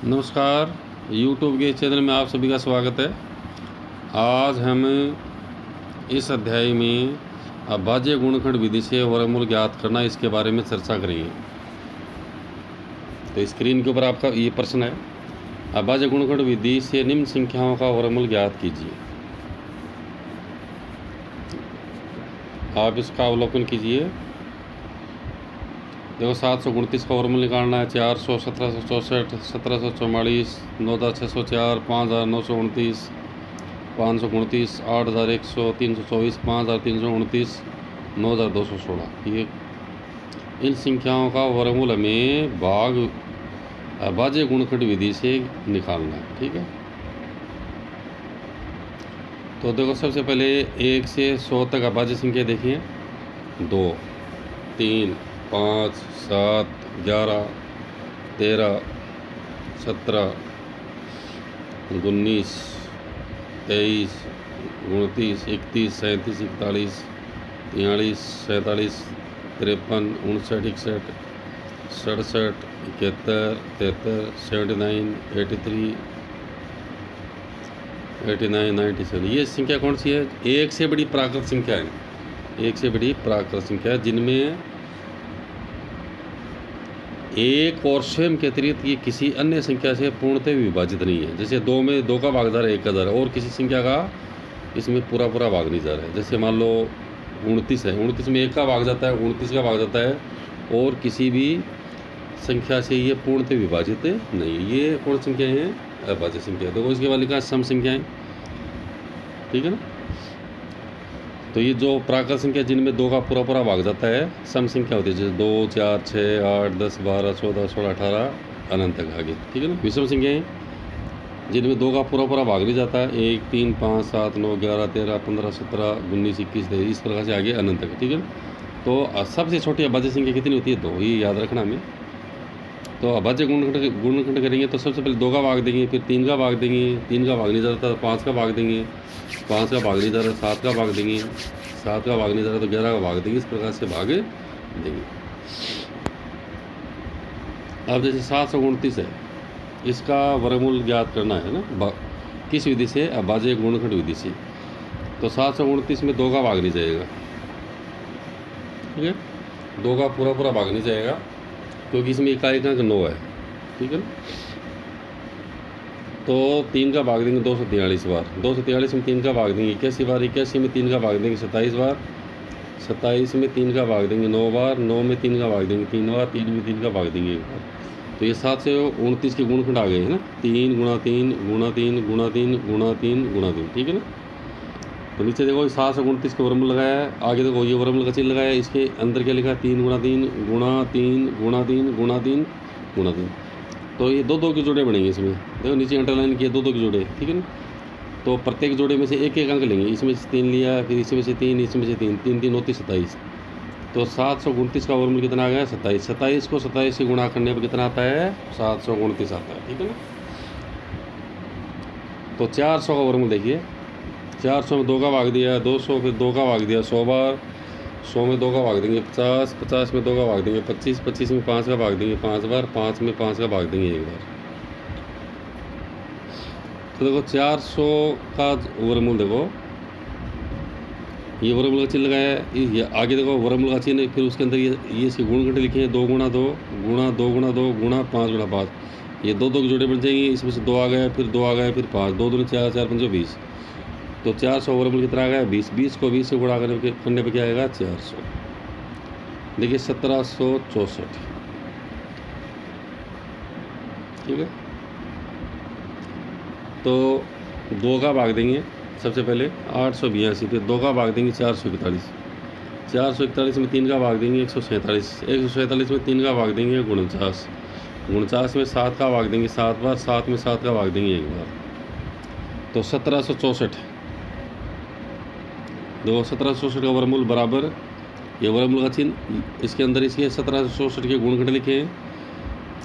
नमस्कार। YouTube के channel में आप सभी का स्वागत है। आज हम इस अध्याय में अभाज्य गुणनखंड विधि से वर्गमूल ज्ञात करना, इसके बारे में चर्चा करेंगे। तो स्क्रीन के ऊपर आपका ये प्रश्न है, अभाज्य गुणनखंड विधि से निम्न संख्याओं का वर्गमूल ज्ञात कीजिए। आप इसका अवलोकन कीजिए। देखो, 729 का वर्गमूल निकालना है। 400, 1764, 1744, 9604, 5929, 529, 8100, 324, 5329, 9216। ये इन संख्याओं का वर्गमूल हमें अभाज्य गुणनखंड विधि से निकालना है। ठीक है, तो देखो, सबसे पहले 1 से 100 तक अभाज्य संख्या देखिए। 2, 3, 5, 7, 11, 13, 17, 19, 23, 29, 31, 37, 41, 43, 47, 53, 59, 61, 67, 71, 73, 79, 83, 89, 97। ये संख्या कौन सी है? एक से बड़ी प्राकृत संख्या है। एक से बड़ी प्राकृत संख्या जिनमें एक और स्वयं के अतिरिक्त ये किसी अन्य संख्या से पूर्णतः विभाजित नहीं है। जैसे 2 में 2 का भागदार 1 का दर और किसी संख्या का इसमें पूरा भाग नहीं जा रहा है। जैसे मान लो 29 है, 29 में 1 का भाग जाता है, 29 का भाग जाता है और किसी भी संख्या से ये पूर्णतः विभाजित नहीं है। ये कौन संख्याएँ हैं? अभाज्य संख्या। देखो, इसके बाद लिखा है सम संख्याएँ। ठीक है ना। तो ये जो प्राकृत संख्या जिनमें 2 का पूरा भाग जाता है, सम संख्या होती है। जैसे 2, 4, 6, 8, 10, 12, 14, 16, 18 अनंत तक आगे। ठीक है ना। विषम संख्याएँ जिनमें 2 का पूरा भाग नहीं जाता है। 1, 3, 5, 7, 9, 11, 13, 15, 17, 19, 21, 23, इस प्रकार से आगे अनंत तक। ठीक है। तो सबसे छोटी अभाज्य संख्या कितनी होती है? 2। ये याद रखना हमें। तो अभाज्य गुणनखंड करेंगे तो सबसे पहले 2 का भाग देंगे, फिर 3 का भाग देंगे, 3 का भाग नहीं जाता तो 5 का भाग देंगे, 5 का भाग नहीं जा रहा 7 का भाग देंगे, 7 का भाग नहीं जा रहा तो 11 का भाग देंगे। इस प्रकार से भाग देंगे। अब जैसे 729 है, इसका वर्गमूल ज्ञात करना है ना, किस विधि से? अभाज्य गुणनखंड विधि से। तो 729 में 2 का भाग नहीं जाएगा। ठीक है, 2 का पूरा भाग नहीं जाएगा क्योंकि इसमें इकाई का 9 है। ठीक है। तो 3 का भाग देंगे 243 बार, 243 में 3 का भाग देंगे 81 बार, 81 में 3 का भाग देंगे 27 बार, 27 में 3 का भाग देंगे 9 बार, 9 में 3 का भाग देंगे 3 बार, 3 में 3 का भाग देंगे 1 बार। तो ये 729 के गुणनखंड आ गए हैं ना। 3 गुणा 3 गुणा 3 गुणा 3 गुणा 3 गुणा 3। ठीक है ना। तो नीचे देखो 729 के वर्गमूल लगाया है। आगे देखो ये वर्गमूल का चिन्ह लगाया है। इसके अंदर क्या लिखा है? 3 गुणा 3 गुणा 3 गुणा 3 गुणा 3 गुणा 3। तो ये 2-2 के जोड़े बनेंगे इसमें। देखो नीचे अंडरलाइन किए 2-2 के जोड़े। ठीक है ना। तो प्रत्येक जोड़े में से एक अंक लेंगे। इसमें से 3 लिया, फिर इसमें से 3, इसमें से 3, 3 3 होती 27। तो 729 का वर्गमूल कितना आ गया? 27। 27 को 27 से गुणा करने पर कितना आता है? 729 आता है। ठीक है ना। तो 400 का वर्गमूल देखिए। 400 में 2 का भाग दिया 200, फिर 2 का भाग दिया 100 बार, 100 में 2 का भाग देंगे 50, 50 में 2 का भाग देंगे 25, 25 में 5 का भाग देंगे 5 बार, 5 में 5 का भाग देंगे 1 बार। तो देखो 400 का वर्गमूल, देखो ये वर्गमूल का चिन्ह लगाया है। ये आगे देखो वर्गमूल का चिन्ह, फिर उसके अंदर ये इसके गुणनखंड लिखे हैं। 2 गुणा 2 गुणा 2 गुणा 2 गुणा 5 गुणा 5। ये 2-2 के जोड़े बन जाएंगे। इसमें से 2 आ गया, फिर 2 आ गया, फिर 5, 2 दूनी 4, 4 5 20। तो 400 वर्गमूल कितना आ गया? 20। 20 को 20 से गुणा करने पर क्या आएगा? 400। देखिए 1764। ठीक है। तो 2 का भाग देंगे सबसे पहले 882, फिर 2 का भाग देंगे 441, 441 में 3 का भाग देंगे 147, 147 में 3 का भाग देंगे 49, 49 में 7 का भाग देंगे 7 बार, 7 में 7 का भाग देंगे 1 बार। तो 1764। देखो 1764 का वर्गमूल बराबर ये वर्गमूल का चिन्ह, इसके अंदर इसके 1764 के गुणनखंड लिखे हैं।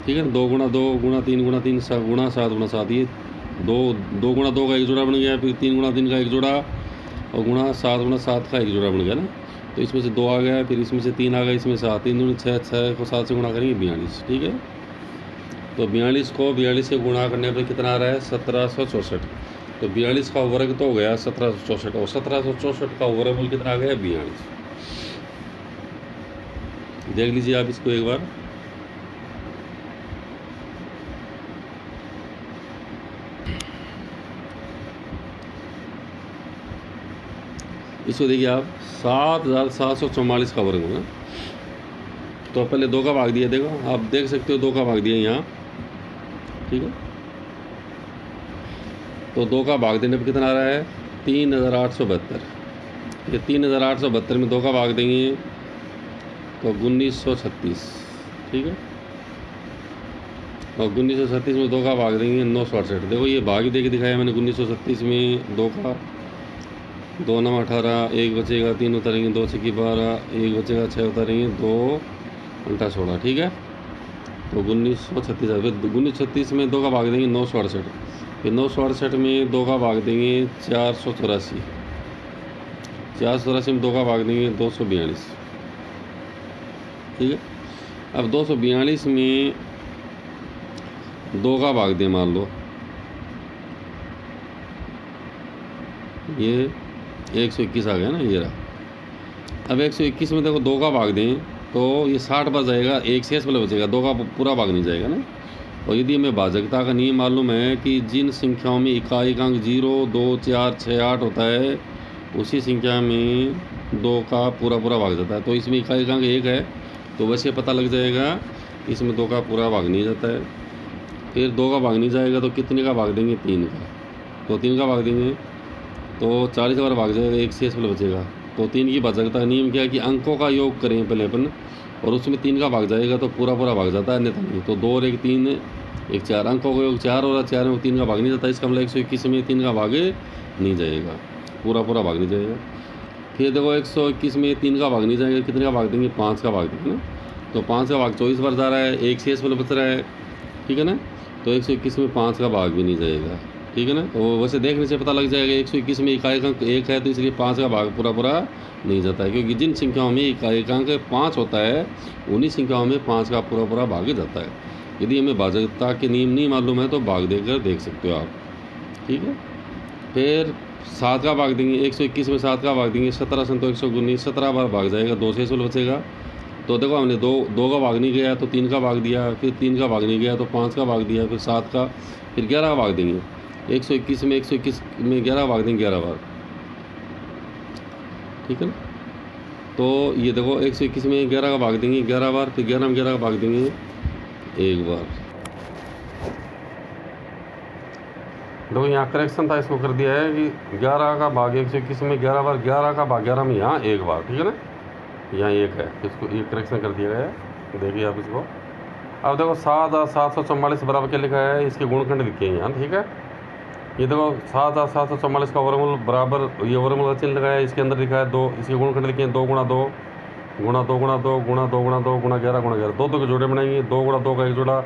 ठीक है। 2 गुणा 2 गुणा 3 गुणा 3 गुणा 7 गुणा 7। ये 2 गुणा 2 का एक जोड़ा बन गया, फिर 3 गुणा 3 का एक जोड़ा और गुणा 7 का एक जोड़ा बन गया ना। तो इसमें से 2 आ गया, फिर इसमें से 3 आ गया, इसमें 7, 3 दूनी 6, 6 को 7 से गुणा करेंगे 42। ठीक है। तो 42 को 42 से गुणा करने पर कितना आ रहा है 1764। तो 42 का वर्ग तो हो गया 1764 और 1764 का वर्गमूल कितना आ गया 42। देख लीजिए आप इसको एक बार। इसको देखिए आप 7744 का वर्गमूल है। तो पहले 2 का भाग दिया, देखो आप देख सकते हो 2 का भाग दिया यहाँ, ठीक है। तो 2 का भाग देने पर कितना आ रहा है 3872। ये 3872 में 2 का भाग देंगे तो 1936, ठीक है। और 1936 में 2 का भाग देंगे 968। देखो ये भाग ही दे के दिखाया मैंने 1936 में 2 का, 2 9 18, 1 बचेगा, 3 उतारेंगे, 2 6 12, 1 बचेगा, 6 उतारेंगे, 2 उल्टा 16, ठीक है। तो 1936, फिर 1936 में 2 का भाग देंगे 968, फिर 968 में 2 का भाग देंगे 484, 484 में 2 का भाग देंगे 242, ठीक है। अब 242 में 2 का भाग दें, मान लो ये 121 आ गया ना, ये रहा। अब 121 में देखो 2 का भाग दें तो ये 60 बार जाएगा, एक शेष वाला बचेगा, 2 का पूरा भाग नहीं जाएगा ना। और यदि हमें भाजकता का नियम मालूम है कि जिन संख्याओं में इकाई अंक 0 2 4 6 8 होता है उसी संख्या में 2 का पूरा भाग जाता है। तो इसमें इकाई अंक 1 है तो वैसे पता लग जाएगा इसमें 2 का पूरा भाग नहीं जाता है। फिर 2 का भाग नहीं जाएगा तो कितने का भाग देंगे 3 का, तो 3 का भाग देंगे तो 40 बार भाग जाएगा, एक शेष वाला बचेगा। तो 3 की भाजकता का नियम क्या है कि अंकों का योग करें पहले अपन, और उसमें 3 का भाग जाएगा तो पूरा भाग जाता है, अन्यथा नहीं। तो 2 और 1 3, 1 4, अंकों का योग 4 और 4 में 3 का भाग नहीं जाता। इसका मतलब 121 में 3 का भाग नहीं जाएगा, पूरा भाग नहीं जाएगा। फिर देखो 121 में 3 का भाग नहीं जाएगा, कितने का भाग देंगे 5 का भाग देंगे ना। तो 5 का भाग 24 बार जा रहा है, एक शेष वाला बच रहा है, ठीक है ना। तो 121 में 5 का भाग भी नहीं जाएगा, ठीक है ना। तो वैसे देखने से पता लग जाएगा 121 में इकाई अंक 1 है तो इसलिए 5 का भाग पूरा नहीं जाता है, क्योंकि जिन संख्याओं में इकाई अंक 5 होता है उन्हीं संख्याओं में 5 का पूरा भाग जाता है। यदि हमें भाजकता के नियम नहीं मालूम है तो भाग देकर देख सकते हो आप, ठीक है। फिर 7 का भाग देंगे, 121 में 7 का भाग देंगे, 17 संतो 119, 17 बार भाग जाएगा, 2 शेष बचेगा। तो देखो हमने 2 का भाग नहीं गया तो 3 का भाग दिया, फिर 3 का भाग नहीं गया तो 5 का भाग दिया, फिर 7 का, फिर 11 का भाग देंगे। 121 में 11 भाग देंगे 11 बार, ठीक है ना। तो ये देखो 121 में 11 का भाग देंगे 11 बार, फिर 11 में 11 का भाग देंगे 1 बार। देखो यहाँ करेक्शन था, इसको कर दिया है कि 11 का भाग 121 में 11 बार, 11 का भाग 11 में यहाँ 1 बार, ठीक है ना। यहाँ 1 है, इसको ये करेक्शन कर दिया गया है, देखिए आप इसको। अब देखो 7,744 बराबर क्या लिखा है, इसके गुणखंड लिखे हैं यहाँ, ठीक है। ये देखो 7,744 का वर्गमूल बराबर, ये वर्गमूल चिन्ह लगाया है, इसके अंदर लिखा है 2, इसके गुणखंड लिखे हैं 2 गुणा 2 गुणा 2 गुणा 2 गुणा 2 गुणा 2 गुणा 11 गुणा 11, 2 के जोड़े बनाएंगे, 2 गुणा 2 का एक जोड़ा,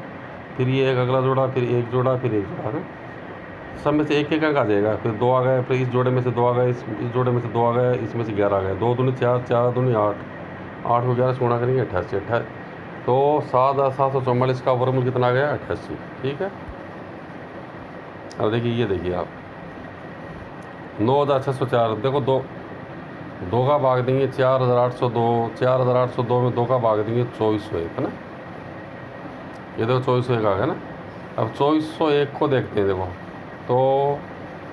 फिर ये एक अगला जोड़ा, फिर एक जोड़ा, फिर एक जोड़ा, है। सब में से एक अंक आ जाएगा, फिर 2 आ गए, फिर इस जोड़े में से 2 आ गए, इस जोड़े में से 2 आ गए, इसमें से 11 आ गए, 2 दूनी 4, 4 दूनी 8, 8 को 11 से गुणा करेंगे 88। तो 7,744 का वर्गमूल कितना आ गया 88, ठीक है। अब देखिए ये देखिए आप 9,604, देखो 2 का भाग देंगे 4,802, 4,802 में 2 का भाग देंगे 2401, है ना। ये देखो 2401 आ गया ना। अब 2401 को देखते हैं, देखो तो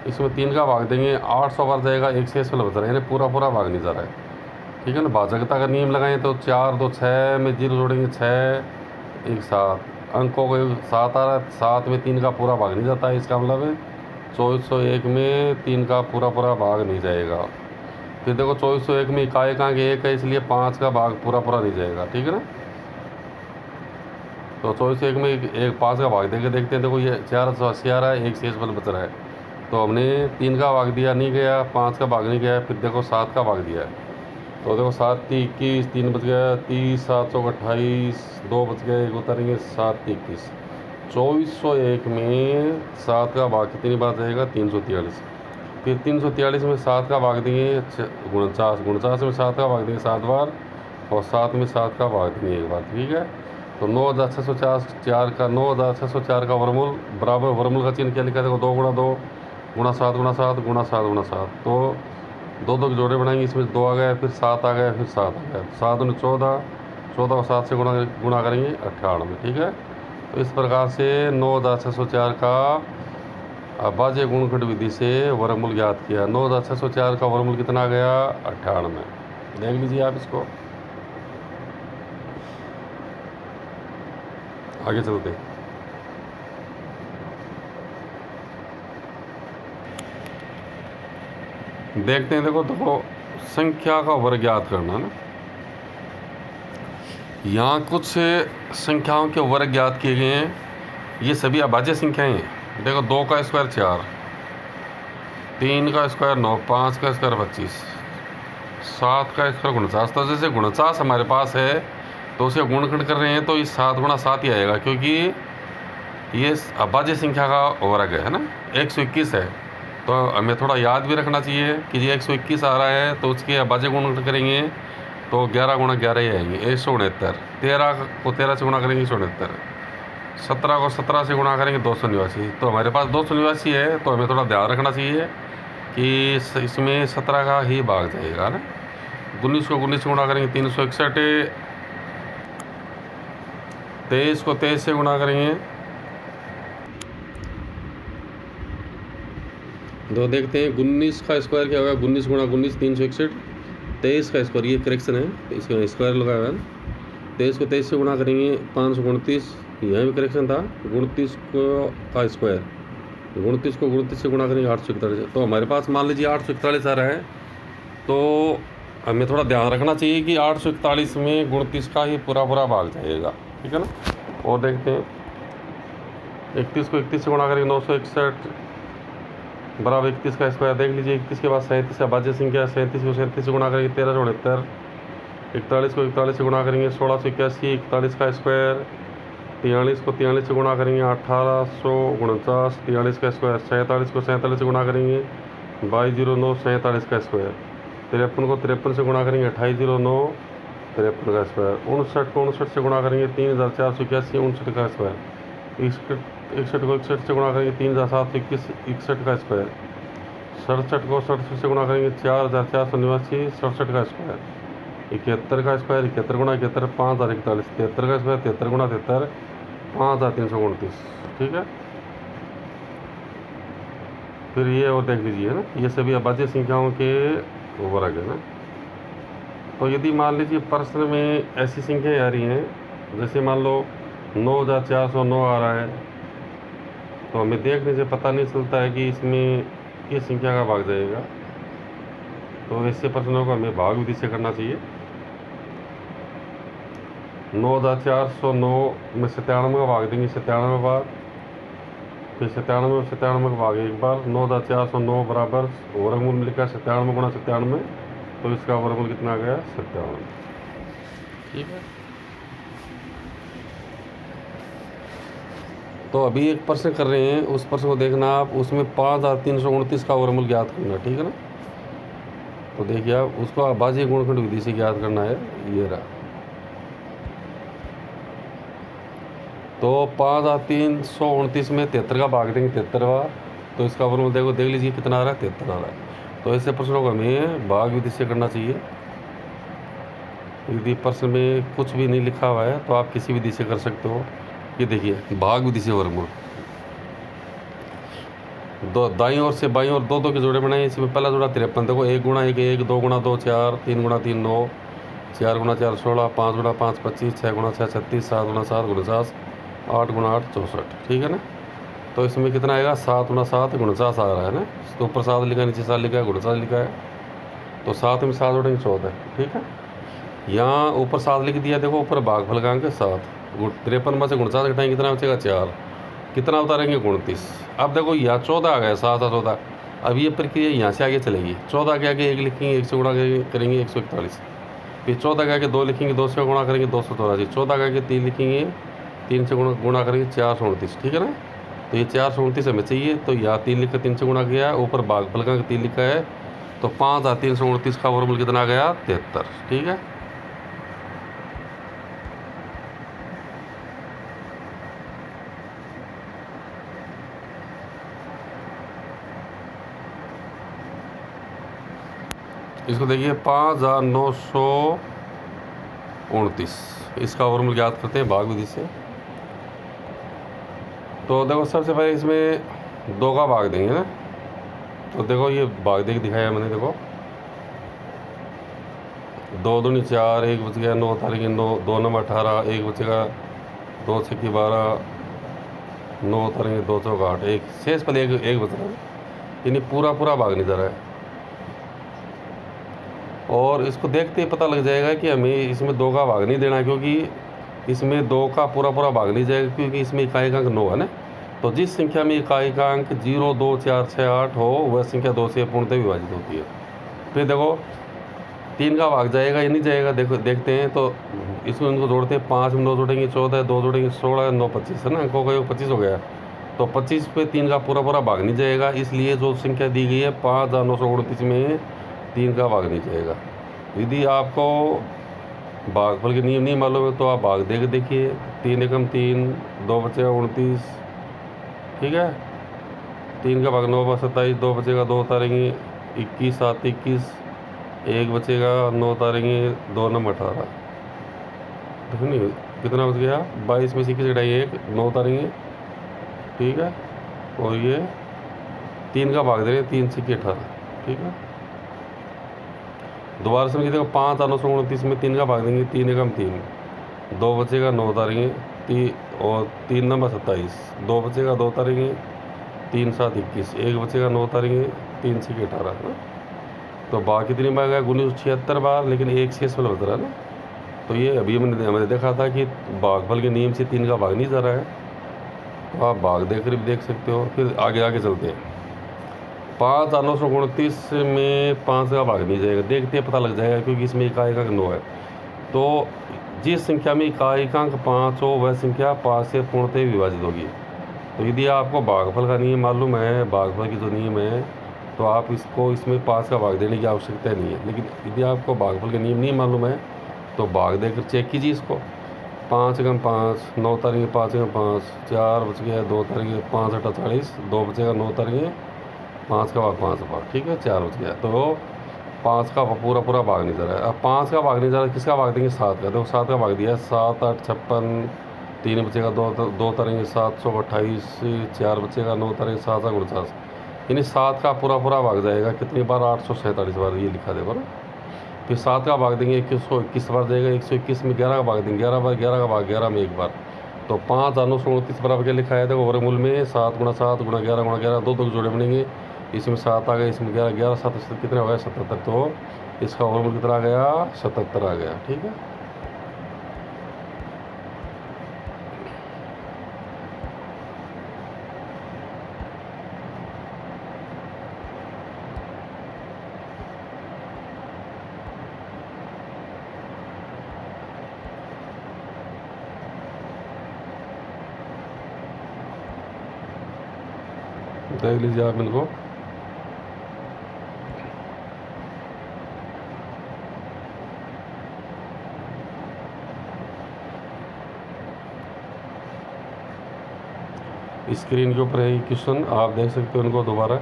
इसमें 3 का भाग देंगे 800 बार जाएगा, एक शेष वाला बच रहा है, यानी पूरा भाग नहीं जा रहा है, ठीक है ना। भाजकता का नियम लगाएं तो 4 2 6 में 0 जोड़ेंगे 6 1 7, अंकों को 7 आ रहा है, 7 में 3 का पूरा भाग नहीं जाता है, इसका मतलब है 2401 में 3 का पूरा भाग नहीं जाएगा। फिर देखो 2401 में इकाई अंक 1 है इसलिए 5 का भाग पूरा नहीं जाएगा, ठीक है ना। तो 2401 में एक 5 का भाग देके देखते हैं, देखो ये 480 आ रहा है, एक शेष बल बच रहा है, तो हमने 3 का भाग दिया नहीं गया, 5 का भाग नहीं गया, फिर देखो 7 का भाग दिया है, तो देखो 7 3 21, 3 बच गया 30, 7 चौक 28, 2 बच गए, एक उतारेंगे 7 21। 2401 में 7 का भाग कितनी बार जाएगा 343, फिर 343 में 7 का भाग देंगे 49, 49 में 7 का भाग देंगे 7 बार, और 7 में 7 का भाग देंगे 1 बार, ठीक है। तो 9604 का 9604 का वर्गमूल बराबर वर्गमूल का चिन्ह क्या लिखा है देखो, 2 गुणा 2 गुणा 7 गुणा 7 गुणा 7 गुणा 7। तो 2 के जोड़े बनाएंगे, इसमें 2 आ गया, फिर 7 आ गया, फिर 7 आ गया, 7 दूनी 14, 14 को 7 से गुणा करेंगे 98। ठीक है, तो इस प्रकार से 9604 का अभाज्य गुणनखंड विधि से वर्गमूल ज्ञात किया। 9604 का वर्गमूल कितना आ गया, 98। देख लीजिए आप इसको, आगे चलते देखते हैं। देखो संख्या का वर्ग ज्ञात करना ना, यहाँ कुछ संख्याओं के वर्ग ज्ञात किए गए हैं। ये सभी अभाज्य संख्याएं हैं। देखो 2 का स्क्वायर 4, 3 का स्क्वायर 9, 5 का स्क्वायर 25, 7 का स्क्वायर 49। तो जैसे 49 हमारे पास है तो उसे गुणनखंड कर रहे हैं तो ये 7 गुणा 7 ही आएगा, क्योंकि ये अभाज्य संख्या का वर्ग है ना। 121 है तो हमें थोड़ा याद भी रखना चाहिए कि ये 121 आ रहा है तो उसके अभाज्य गुणनखंड करेंगे तो 11 गुणा 11 ही आएंगे, 169। 13 को 13 से गुणा करेंगे 169, 17 को 17 से गुणा करेंगे 289। तो हमारे पास 289 है तो हमें थोड़ा ध्यान रखना चाहिए कि इसमें 17 का ही भाग जाएगा ना। 19 को 19 से गुणा करेंगे 361, 23 को 23 से गुणा करेंगे। तो देखते हैं 19 का स्क्वायर क्या होगा, 19 गुणा 19 361, 23 का स्क्वायर, ये करेक्शन है, इसका स्क्वायर लगाया हुआ है। 23 को 23 से गुणा करेंगे 529, यहाँ भी करेक्शन था। 29 का स्क्वायर, 29 को 29 से गुणा करेंगे 841। तो हमारे पास मान लीजिए 841 आ रहा है, तो हमें थोड़ा ध्यान रखना चाहिए कि 841 में 29 का ही पूरा भाग जाएगा। ठीक है ना। और देखते हैं 31 को 31 से गुणा करेंगे 961 बराबर 31 का स्क्वायर। देख लीजिए 31 के बाद 37 अभाज्य संख्या है, 37 को 37 से गुणा करेंगे 1369, 41 को 41 से गुणा करेंगे 1681, 41 का स्क्वायर। 43 को 43 से गुणा करेंगे 1849, 43 का स्क्वायर। 47 को 47 से गुणा करेंगे 2209, 47 का स्क्वायर। 53 को 53 से गुणा करेंगे 2809, 53 का स्क्वायर। 59 को 59 से गुणा करेंगे 3481, 59 का स्क्वायर। 61 को 61 से गुणा करेंगे 3721, 61 का स्क्वायर। 67 को 67 से गुणा करेंगे 4489, 67 का स्क्वायर। 71 का स्क्वायर, 71 गुणा 71 5041, 73 का स्क्वायर, 73 गुणा 73 5329। ठीक है, फिर ये और देख लीजिए ना, ये सभी अभाज्य संख्याओं के वर्ग है ना। तो यदि मान लीजिए प्रश्न में ऐसी संख्याएं आ रही हैं, जैसे मान लो 9409 आ रहा है, तो हमें देखने से पता नहीं चलता है कि इसमें किस संख्या का भाग जाएगा। तो ऐसे प्रश्नों को हमें भाग विधि से करना चाहिए। 9409 में 97 का भाग देंगे 97 बार, फिर 97 का भाग एक बार। 9409 बराबर वर्गमूल में लिखा 97 गुणा 97, तो इसका वर्गमूल कितना आ गया, 57। ठीक है। तो अभी एक प्रश्न कर रहे हैं, उस प्रश्न को देखना आप, उसमें 5329 का वर्गमूल ज्ञात करना। ठीक है ना। तो देखिए आप उसको अभाज्य गुणनखंड विधि से ज्ञात करना है, ये रहा। तो 5329 में 73 का भाग देंगे 73 बार, तो इसका वर्गमूल देख लीजिए कितना आ रहा है, 73 आ रहा है। तो ऐसे प्रश्नों को हमें भाग विधि से करना चाहिए। यदि प्रश्न में कुछ भी नहीं लिखा हुआ है तो आप किसी विधि से कर सकते हो। ये देखिए भाग विधि से वर्गमूल, दाईं ओर से बाईं ओर 2 के जोड़े बनाए। इसमें पहला जोड़ा 53, देखो 1 गुणा 1 1, 2 गुणा 2 4, 3 गुणा 3 9, 4 गुणा 4 16, 5 गुणा 5 25, 6 गुणा 6 36, 7 गुणा 7 49, 8 गुणा 8 64। ठीक है ना। तो इसमें कितना आएगा, 7 गुणा 7 49 आ रहा है ना। तो ऊपर 7 लिखा है, नीचे 7 लिखा है, 49 लिखा है। तो 7 में 7 जोड़ेंगे 14। ठीक है, यहाँ ऊपर 7 लिख दिया, देखो ऊपर भाग फलकांक 7, 53 में से 49 घटाएंगे कितना बचेगा, 4। कितना उतारेंगे, 29। अब देखो यहाँ 14 आ गया, 7 और 14। अब ये प्रक्रिया यहाँ से आगे चलेगी। 14 के आगे 1 लिखेंगे, 1 से गुणा करेंगे 141। फिर 14 के आगे 2 लिखेंगे, 2 से गुणा करेंगे 284। 14 के आगे 3 लिखेंगे, 3 से गुणा करेंगे 429। ठीक है ना। तो ये 429 हमें चाहिए, तो यहाँ 3 लिखकर 3 से गुणा किया, ऊपर भागफल का 3 लिखा है, तो 5329 का वर्गमूल कितना आ गया, 73। ठीक है। इसको देखिए 5929, इसका वर्गमूल ज्ञात करते हैं भाग विधि से। तो देखो सबसे पहले इसमें 2 का भाग देंगे ना। तो देखो ये भाग दे के दिखाया मैंने, देखो 2 दूनी 4, 1 बच गया, 9 तारीख 9, 2 नंबर 18, 1 बचेगा, 2 छक्की 12, 9 तारीख 2 चौक 8, एक शेष पहले एक बच रहा है, यानी पूरा भाग नहीं जा रहा है। और इसको देखते ही पता लग जाएगा कि हमें इसमें 2 का भाग नहीं देना, क्योंकि इसमें 2 का पूरा भाग नहीं जाएगा, क्योंकि इसमें इकाई का अंक 9 है ना। तो जिस संख्या में इकाई का अंक 0, 2, 4, 6, 8 हो, वह संख्या 2 से पूर्णतः विभाजित होती है। फिर देखो 3 का भाग जाएगा या नहीं जाएगा, देखो देखते हैं। तो इसमें उनको जोड़ते हैं, 5 में 9 जोड़ेंगे 14, 2 जोड़ेंगे 16, 9 25 है ना, अंकों का योग 25 हो गया। तो 25 पे 3 का पूरा भाग नहीं जाएगा, इसलिए जो संख्या दी गई है 5929 में 3 का भाग नहीं जाएगा। यदि आपको भागफल के नियम नहीं मालूम है तो आप भाग दे के देखिए। 3 एकम 3, 2 बचेगा 29, ठीक है। 3 का भाग 9 बार 27, 2 बचेगा, 2 उतारेंगे 21, 7 21, 1 बचेगा, 9 उतारेंगे, 2 नंबर 18, देखो नहीं कितना बच गया, 22 में से 21 घटाई 1, 9 उतारेंगे, ठीक है। और ये 3 का भाग दे रहे हैं, 3 से 18, ठीक है। दोबारा समझिए, देखो 5929 में 3 का भाग देंगे, 3 एकम 3, 2 बचेगा, 9 उतारेंगे, 3 और 3 नंबर 27, 2 बचेगा, 2 उतारेंगे, 3 7 21, 1 बचेगा, 9 उतारेंगे, 3 से 18 ना। तो भाग कितनी बार गया, 1976 बार, लेकिन एक शेष फल बच रहा है ना। तो ये अभी मैंने देखा था कि भागफल के नियम से 3 का भाग नहीं जा रहा है, तो आप भाग देकर भी देख सकते हो। फिर आगे चलते हैं। 5929 में 5 का भाग नहीं जाएगा, देखते पता लग जाएगा, क्योंकि इसमें इकाई का अंक 9 है। तो जिस संख्या में इकाई का अंक 5 हो, वह संख्या 5 से पूर्णतः विभाजित होगी। तो यदि आपको भागफल का नियम मालूम है, भागफल की जो नियम है, तो आप इसमें 5 का भाग देने की आवश्यकता नहीं है। लेकिन यदि आपको भागफल के नियम नहीं मालूम है तो भाग देकर चेक कीजिए इसको। 5 एकम 5, 9 तारीख 5 एकम 5, 4 बच गया, 2 तारीख 5 8 40, 2 बचेगा, 9 तारीख 5 का भाग 5 भाग, ठीक है, 4 बच गया। तो 5 का पूरा भाग नहीं जा रहा है। अब 5 का भाग नहीं जा रहा है, किसका भाग देंगे, 7 का। देखो 7 का भाग दिया है, 7 8 56, 3 बचेगा, 2 तारीख 728, 4 बचेगा, 9 तारीख 7 49, यानी 7 का पूरा भाग जाएगा। कितनी बार, 847 बार, ये लिखा देखो ना। फिर 7 का भाग देंगे, 2121 बार जाएगा, 121 में 11 का भाग देंगे, 11 बार 11 का भाग 11 में 1 बार। तो 5929 बराबर क्या लिखा है, देखो वर्गमूल में 7 गुणा 7 गुणा 11 गुणा 11, 2 जोड़े बनेंगे, इसमें 7 आ गया, इसमें 11, 11 7 कितना हो गया, 77। तो इसका वर्गमूल कितना आ गया, 77 आ गया, ठीक है। देख लीजिए आप इनको। स्क्रीन के ऊपर है क्वेश्चन, आप देख सकते हो इनको दोबारा।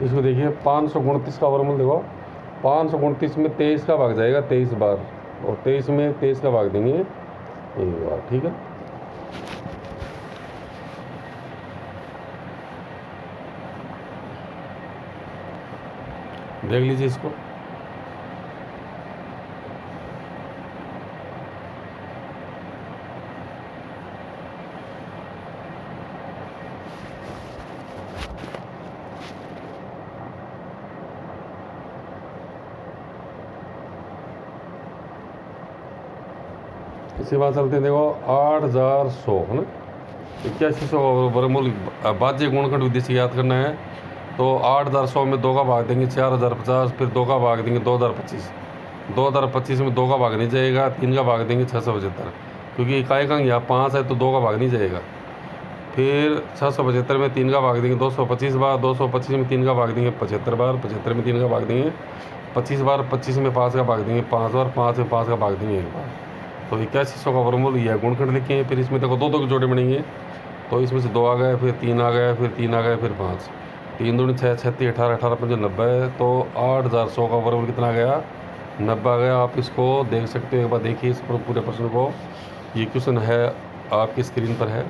इसको देखिए 529 का वर्गमूल देखो, 529 में 23 का भाग जाएगा 23 बार, और 23 में 23 का भाग देंगे एक बार। ठीक है, देख लीजिए इसको। इसके बाद चलते हैं, देखो 8100 है ना, 8100 वर्गमूल बाज्य गुणनखंड विधि से याद करना है। तो 8100 में 2 का भाग देंगे 4050, फिर 2 का भाग देंगे 2025, 2025 में 2 का भाग नहीं जाएगा, 3 का भाग देंगे 675, क्योंकि इकाई का यहाँ 5 है तो 2 का भाग नहीं जाएगा। फिर 675 में 3 का भाग देंगे 225 बार, 225 में 3 का भाग देंगे 75 बार, 75 में 3 का भाग देंगे 25 बार, 25 में 5 का भाग देंगे 5 बार, 5 में 5 का भाग देंगे 1 बार। तो 8100 का वर्गमूल यह गुणनखंड लिखे हैं। फिर इसमें देखो 2 के जोड़े बनेंगे, तो इसमें से 2 आ गए, फिर 3 आ गए, फिर 3 आ गए, फिर 5, 3 दूनी 6, 36, 18, 18 5 90। तो 8100 का वर्गमूल कितना आ गया? 90 आ गया। आप इसको देख सकते हो, एक बार देखिए इस पूरे प्रश्न को। ये क्वेश्चन है आपकी स्क्रीन पर है।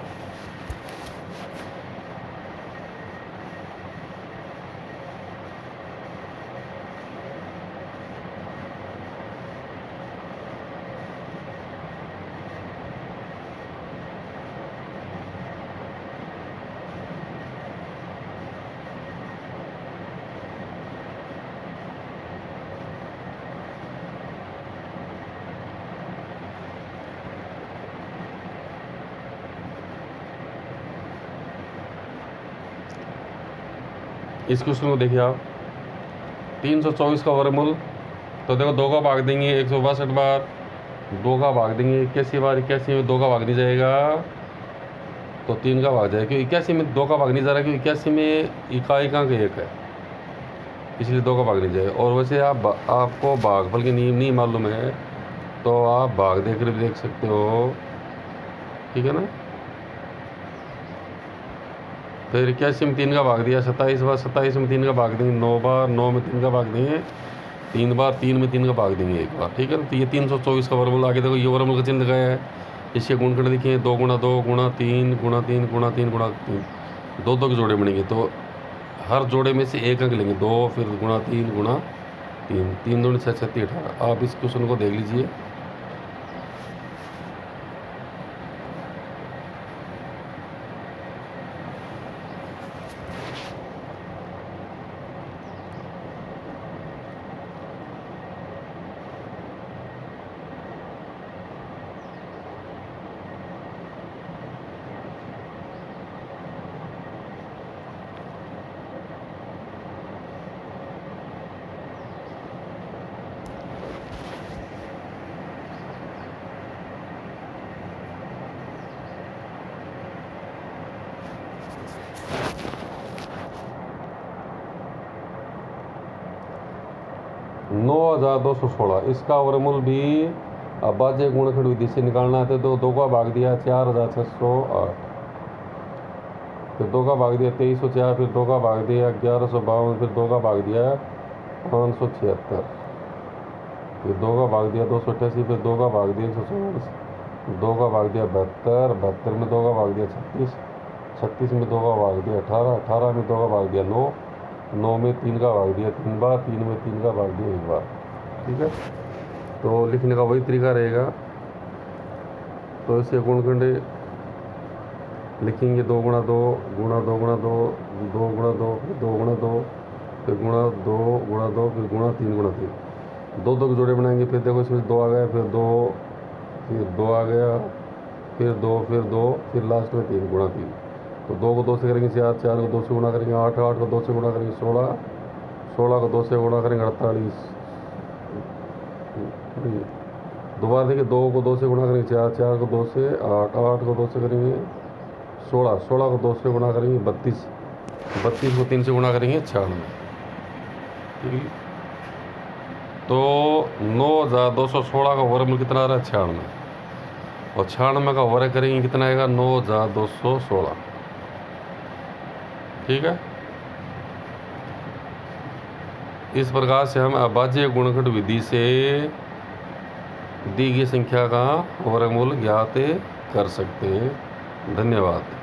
इस क्वेश्चन को देखिए आप, 324 का वर्गमूल, तो देखो 2 का भाग देंगे 162 बार, 2 का भाग देंगे 81 बार, 81 में 2 का भाग नहीं जाएगा तो 3 का भाग जाएगा, क्योंकि 81 में 2 का भाग नहीं जा रहा, क्योंकि 81 में इकाई का 1 है, इसलिए 2 का भाग नहीं जाएगा। और वैसे आपको भागफल के नियम नहीं मालूम है तो आप भाग देकर भी देख सकते हो, ठीक है ना। फिर 81 में 3 का भाग दिया 27 बार, 27 में 3 का भाग देंगे 9 बार, 9 में 3 का भाग देंगे 3 बार, 3 में 3 का भाग देंगे 1 बार, ठीक है ना। तो ये 324 का वर्गमूल। आगे देखो ये वर्गमूल का चिन्ह लगाया है, इसके गुणनखंड देखिए 2 गुणा 2 गुणा 3 गुणा 3 गुणा 3 गुणा 3, 2 के जोड़े बनेंगे, तो हर जोड़े में से 1 अंक लेंगे, 2 फिर गुणा 3 गुणा 3, 3 दूनी 6, 36, 18। आप इस क्वेश्चन को देख लीजिए। नौ 9216, इसका वर्गमूल भी अभाज्य गुणनखंड विधि से निकालना है। तो 2 का भाग दिया 4608, फिर 2 का भाग दिया 2304, फिर 2 का भाग दिया 1152, फिर 2 का भाग दिया 576, फिर 2 का भाग दिया 288, फिर 2 का भाग दिया 144, 2 का भाग दिया 72, 72 में 2 का भाग दिया 36, 36 में 2 का भाग दिया 18, 18 में 2 का भाग दिया 9, 9 में 3 का भाग दिया 3 बार, 3 में 3 का भाग दिया 1 बार, ठीक है। तो लिखने का वही तरीका रहेगा। तो इसे गुणनखंड लिखेंगे 2 गुणा 2 गुणा 2 गुणा 2, 2 गुणा 2, फिर 2 गुणा 2, फिर गुणा 2 गुणा 2, फिर गुणा 3 गुणा 3, 2 के जोड़े बनाएंगे। फिर देखो इसमें 2 आ गया, फिर 2, फिर 2 आ गया, फिर 2, फिर 2, फिर लास्ट में 3 गुणा 3। तो 2 को 2 से करेंगे 4, 4 को 2 से गुणा करेंगे 8, 8 को 2 से गुणा करेंगे 16, 16 को 2 से गुणा करेंगे 48। दोबारा देखिए 2 को 2 से गुणा करेंगे 4, 4 को 2 से 8, 8 को 2 से करेंगे 16, 16 को 2 से गुणा करेंगे 32, 32 को 3 से गुणा करेंगे 96, ठीक है। तो 9216 का वर्गमूल कितना आ रहा है? 96, और 96 का वर्ग करेंगे कितना आएगा? 9216, ठीक है। इस प्रकार से हम अभाज्य गुणनखंड विधि से दी गई संख्या का वर्गमूल ज्ञात कर सकते हैं। धन्यवाद।